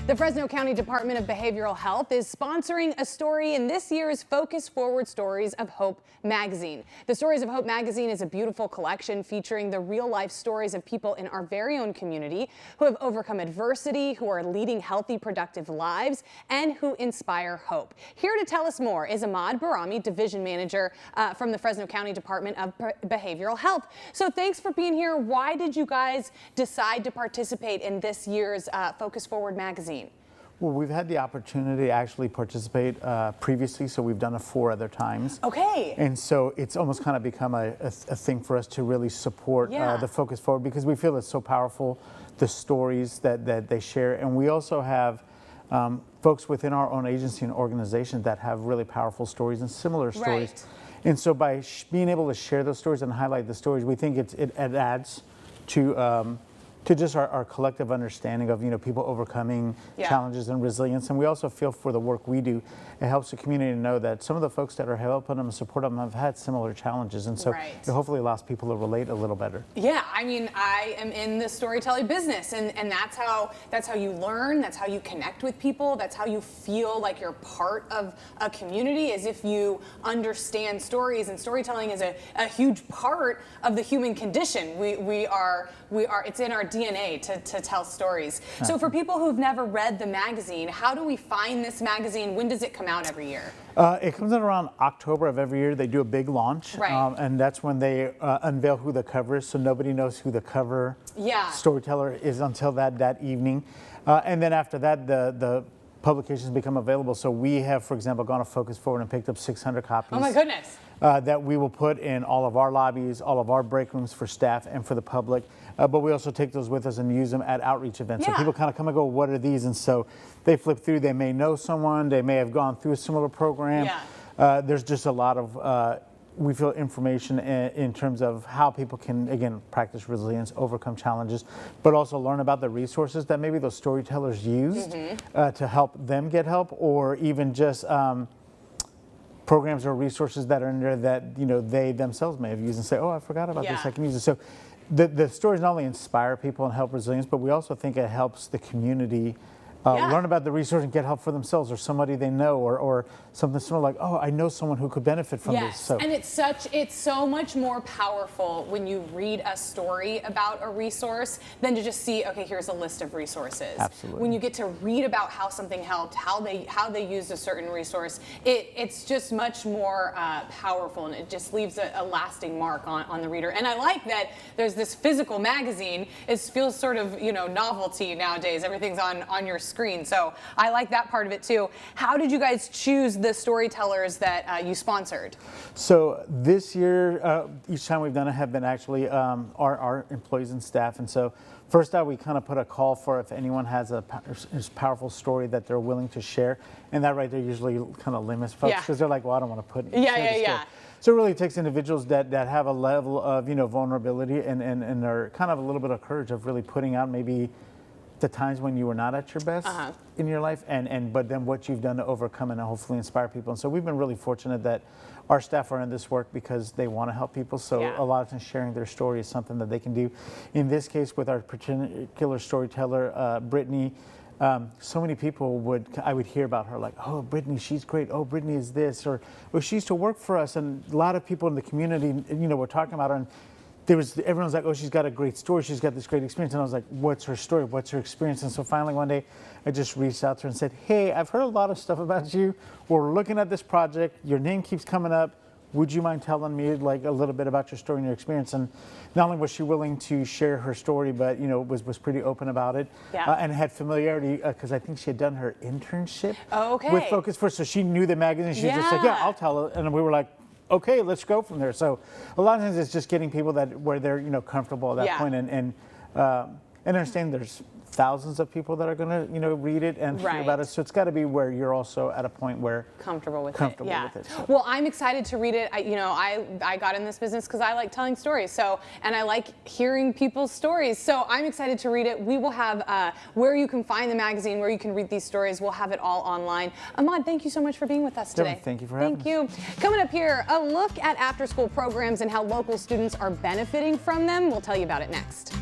The Fresno County Department of Behavioral Health is sponsoring a story in this year's Focus Forward Stories of Hope magazine. The Stories of Hope magazine is a beautiful collection featuring the real-life stories of people in our very own community who have overcome adversity, who are leading healthy, productive lives, and who inspire hope. Here to tell us more is Ahmad Barami, Division Manager from the Fresno County Department of Behavioral Health. So thanks for being here. Why did you guys decide to participate in this year's Focus Forward magazine? Well, we've had the opportunity to actually participate previously, so we've done it 4 other times. Okay. And so it's almost kind of become a thing for us to really support the Focus Forward, because we feel it's so powerful, the stories that they share. And we also have folks within our own agency and organization that have really powerful stories and similar stories. Right. And so by being able to share those stories and highlight the stories, we think it adds to just our collective understanding of, people overcoming challenges and resilience. And we also feel for the work we do, it helps the community to know that some of the folks that are helping them and support them have had similar challenges. And so it hopefully allows people to relate a little better. Yeah, I mean, I am in the storytelling business, and that's how you learn, that's how you connect with people, that's how you feel like you're part of a community, is if you understand stories. And storytelling is a huge part of the human condition. We are it's in our DNA to tell stories. So for people who've never read the magazine, how do we find this magazine? When does it come out every year? It comes out around October of every year. They do a big launch, and that's when they unveil who the cover is, so nobody knows who the cover storyteller is until that evening. And then after that, the publications become available. So we have, for example, gone to Focus Forward and picked up 600 copies. Oh my goodness. That we will put in all of our lobbies, all of our break rooms for staff and for the public. But we also take those with us and use them at outreach events. So people kind of come and go, what are these? And so they flip through. They may know someone. They may have gone through a similar program. There's just a lot of, we feel, information in terms of how people can, again, practice resilience, overcome challenges, but also learn about the resources that maybe those storytellers used to help them get help, or even just programs or resources that are in there that they themselves may have used and say, oh, I forgot about this, I can use it. So the stories not only inspire people and help resilience, but we also think it helps the community learn about the resource and get help for themselves, or somebody they know, or something similar, like, oh, I know someone who could benefit from this. So. And it's so much more powerful when you read a story about a resource than to just see, okay, here's a list of resources. Absolutely. When you get to read about how something helped, how they used a certain resource, it's just much more powerful, and it just leaves a lasting mark on the reader. And I like that there's this physical magazine. It feels sort of novelty nowadays. Everything's on your screen, so I like that part of it too. How did you guys choose the storytellers that you sponsored? So this year, each time we've done it have been actually our employees and staff. And so first out, we kind of put a call for if anyone has a powerful story that they're willing to share. And that right there usually kind of limits folks, because they're like, well, I don't want to put So it really takes individuals that have a level of vulnerability and are kind of a little bit of courage of really putting out maybe the times when you were not at your best in your life, but then what you've done to overcome and hopefully inspire people. And so we've been really fortunate that our staff are in this work because they want to help people. So a lot of times sharing their story is something that they can do. In this case, with our particular storyteller, Brittany, so many people I would hear about her, like, oh, Brittany, she's great. Oh, Brittany is this, or she used to work for us. And a lot of people in the community, were talking about her. And everyone's like, oh, she's got a great story. She's got this great experience. And I was like, what's her story? What's her experience? And so finally one day I just reached out to her and said, hey, I've heard a lot of stuff about you. We're looking at this project. Your name keeps coming up. Would you mind telling me like a little bit about your story and your experience? And not only was she willing to share her story, but was pretty open about it, and had familiarity because I think she had done her internship with Focus Forward, so she knew the magazine. She was just like, yeah, I'll tell her. And we were like, okay, let's go from there. So a lot of times it's just getting people where they're comfortable at that point, and understand there's thousands of people that are going to read it and hear about it. So it's got to be where you're also at a point where comfortable with it. So. Well, I'm excited to read it. I got in this business because I like telling stories. So, and I like hearing people's stories. So I'm excited to read it. We will have where you can find the magazine, where you can read these stories. We'll have it all online. Ahmad, thank you so much for being with us today. Thank you for having us. Thank you. Coming up here, a look at after-school programs and how local students are benefiting from them. We'll tell you about it next.